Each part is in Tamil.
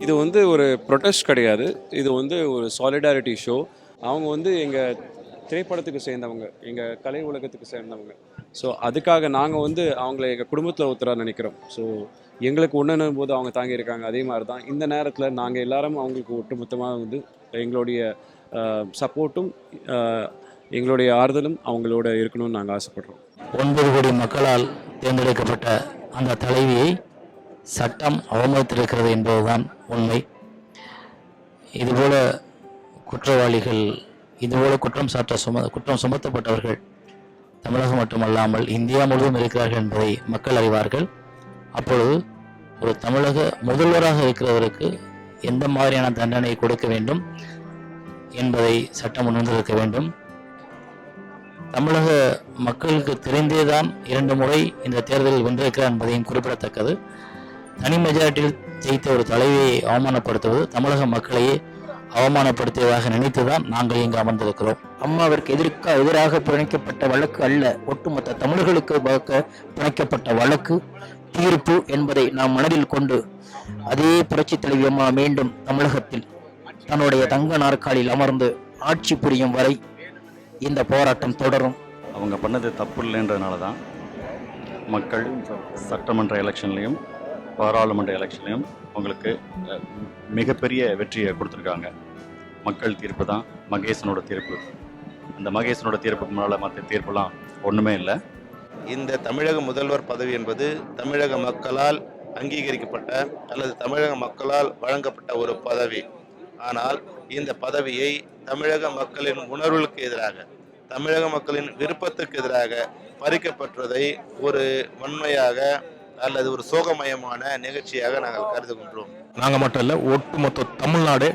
இது வந்து ஒரு ப்ரொட்டஸ்ட் கிடையாது. இது வந்து ஒரு சாலிடாரிட்டி ஷோ. அவங்க வந்து எங்கள் திரைப்படத்துக்கு சேர்ந்தவங்க, எங்கள் கலை உலகத்துக்கு சேர்ந்தவங்க. ஸோ அதுக்காக நாங்கள் வந்து அவங்கள எங்கள் குடும்பத்தில் ஒருத்தராக நினைக்கிறோம். ஸோ எங்களுக்கு ஒன்றுன்னும் போது அவங்க தாங்கியிருக்காங்க. அதே மாதிரி தான் இந்த நேரத்தில் நாங்கள் எல்லாரும் அவங்களுக்கு ஒட்டுமொத்தமாக வந்து எங்களுடைய சப்போர்ட்டும் எங்களுடைய ஆறுதலும் அவங்களோட இருக்கணும்னு நாங்கள் ஆசைப்படுறோம். 9 கோடி மக்களால் தேர்ந்தெடுக்கப்பட்ட அந்த தலைவியை சட்டம் அவமதித்திருக்கிறது என்பதுதான் உண்மை. இதுபோல குற்றவாளிகள், இதுபோல குற்றம் சுமத்தப்பட்டவர்கள் தமிழகம் மட்டுமல்லாமல் இந்தியா முழுவதும் இருக்கிறார்கள் என்பதை மக்கள் அறிவார்கள். அப்பொழுது ஒரு தமிழக முதல்வராக இருக்கிறவருக்கு எந்த மாதிரியான தண்டனை கொடுக்க வேண்டும் என்பதை சட்டம் உணர்ந்திருக்க வேண்டும். தமிழக மக்களுக்கு தெரிந்தேதான் 2 முறை இந்த தேர்தலில் வென்றிருக்கிறார் என்பதையும் குறிப்பிடத்தக்கது. தனி மெஜாரிட்டியில் ஜெயித்த ஒரு தலைவியை அவமானப்படுத்துவது தமிழக மக்களையே அவமானப்படுத்தியதாக நினைத்துதான் நாங்கள் இங்கு அமர்ந்திருக்கிறோம். அம்மாவிற்கு எதிராக புனைக்கப்பட்ட வழக்கு அல்ல, ஒட்டுமொத்த தமிழர்களுக்கு புனைக்கப்பட்ட வழக்கு தீர்ப்பு என்பதை நாம் மனதில் கொண்டு அதே புரட்சி தலைவி அம்மா மீண்டும் தமிழகத்தில் தன்னுடைய தங்க நாற்காலில் அமர்ந்து ஆட்சி புரியும் வரை இந்த போராட்டம் தொடரும். அவங்க பண்ணது தப்பு இல்லைன்றதுனால தான் மக்கள் சட்டமன்ற எலெக்ஷன்லேயும் பாராளுமன்ற எலெக்ஷன்லையும் அவங்களுக்கு மிகப்பெரிய வெற்றியை கொடுத்துருக்காங்க. மக்கள் தீர்ப்பு தான் மகேசனோட தீர்ப்பு. அந்த மகேசனோட தீர்ப்புக்கு முன்னால் மற்ற தீர்ப்புலாம் ஒன்றுமே இல்லை. இந்த தமிழக முதல்வர் பதவி என்பது தமிழக மக்களால் அங்கீகரிக்கப்பட்ட அல்லது தமிழக மக்களால் வழங்கப்பட்ட ஒரு பதவி. ஆனால் இந்த பதவியை தமிழக மக்களின் உணர்வுகளுக்கு எதிராக, தமிழக மக்களின் விருப்பத்துக்கு எதிராக பறிக்கப்பட்டதை ஒரு வன்மையாக அல்லது ஒரு சோகமயமான நிகழ்ச்சியாக நாங்கள் கருதுகின்றோம். நாங்கள் மட்டும் இல்லை, ஒட்டுமொத்த தமிழ்நாடு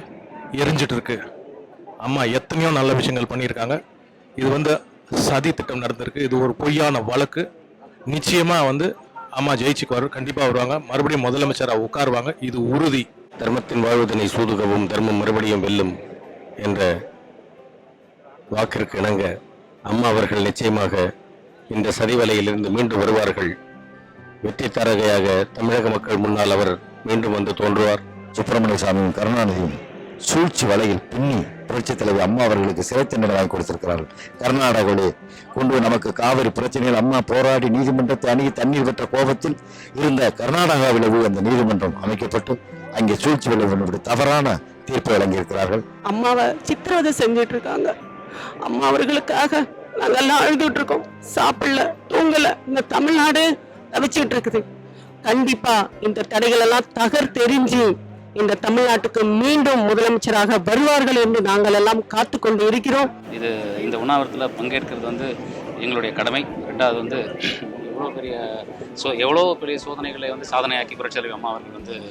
எரிஞ்சிட்டு இருக்கு. அம்மா எத்தனையோ நல்ல விஷயங்கள் பண்ணியிருக்காங்க. இது வந்து சதி திட்டம் நடந்திருக்கு. இது ஒரு பொய்யான வழக்கு. நிச்சயமாக அம்மா ஜெயிச்சுக்குவார், கண்டிப்பாக வருவாங்க, மறுபடியும் முதலமைச்சராக உட்காருவாங்க, இது உறுதி. தர்மத்தின் வாழ்வதனை சூதுகவும் தர்மம் மறுபடியும் வெல்லும் என்ற வாக்கிற்கு இணங்க அம்மா அவர்கள் நிச்சயமாக இந்த சதி வலையிலிருந்து மீண்டும் வருவார்கள். வெற்றி தாரகையாக தமிழக மக்கள் முன்னால் அவர் மீண்டும் வந்து தோன்றுவார். சுப்பிரமணிய சாமியும் கருணாநிதியும் சூழ்ச்சி வலையில் பின்னி புரட்சி தலைவி அம்மா அவர்களுக்கு சிறை தண்டனை வாங்கி கொடுத்திருக்கிறார்கள். கர்நாடகாவில் கொண்டு நமக்கு காவிரி பிரச்சனையில் அம்மா போராடி நீதிமன்றத்தை அணுகி தண்ணீர் பெற்ற கோபத்தில் இருந்த கர்நாடகாவில் அந்த நீதிமன்றம் அமைக்கப்பட்டு அங்கே சூழ்ச்சி வலை தவறான தீர்ப்பு வழங்கியிருக்கிறார்கள். அம்மாவை சித்திரவதை செஞ்சுட்டு இருக்காங்க. அம்மா அவர்களுக்காக நாங்கெல்லாம் அழுதுட்டு இருக்கோம், சாப்பிடல, தூங்கல. இந்த தமிழ்நாடு தவிச்சிட்டு இருக்குது. கண்டிப்பா இந்த தடைகள் எல்லாம் தகர்த்தெறிஞ்சு இந்த தமிழ்நாட்டுக்கு மீண்டும் முதலமைச்சராக வருவார்கள் என்று நாங்கள் எல்லாம் காத்து கொண்டு இருக்கிறோம். இந்த உண்ணாவிரத்தில் பங்கேற்கிறது எங்களுடைய கடமை. ரெண்டாவது எவ்வளோ பெரிய சோதனைகளை சாதனையாக்கி புரட்சி தலைவி அம்மா அவர்கள்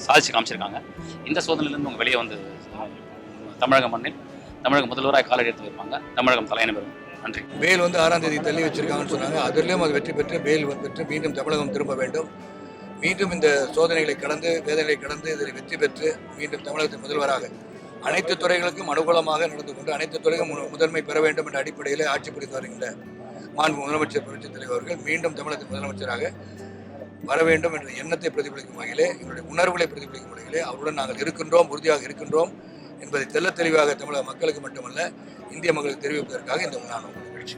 சாதிச்சு காமிச்சிருக்காங்க. இந்த சோதனையிலேருந்து அவங்க வெளியே தமிழக மண்ணில் தமிழக முதல்வராக காலடி எடுத்து வைப்பாங்க. தமிழகம் தலையணை பெறும். நன்றி. பேல் 6ஆம் தேதி தள்ளி வச்சிருக்காங்கன்னு சொன்னாங்க. அதிலையும் அது வெற்றி பெற்று பேல் பெற்று மீண்டும் தமிழகம் திரும்ப வேண்டும். மீண்டும் இந்த சோதனைகளை கடந்து, வேதனைகளை கடந்து இதில் வெற்றி பெற்று மீண்டும் தமிழகத்தின் முதல்வராக அனைத்து துறைகளுக்கும் அனுகூலமாக நடந்து கொண்டு அனைத்து துறையும் முதன்மை பெற வேண்டும் என்ற அடிப்படையில் ஆட்சி புரிந்து வருகின்ற மாண்பு முதலமைச்சர் புரட்சி தலைவர் அவர்கள் மீண்டும் தமிழகத்தின் முதலமைச்சராக வர வேண்டும் என்ற எண்ணத்தை பிரதிபலிக்கும் வகையிலே, எங்களுடைய உணர்வுகளை பிரதிபலிக்கும் வகையிலே அவருடன் நாங்கள் இருக்கின்றோம், உறுதியாக இருக்கின்றோம் என்பதை தெல்ல தெளிவாக தமிழக மக்களுக்கு மட்டுமல்ல இந்திய மக்களுக்கு தெரிவிப்பதற்காக இந்த உண்ணாவிரத நிகழ்ச்சி.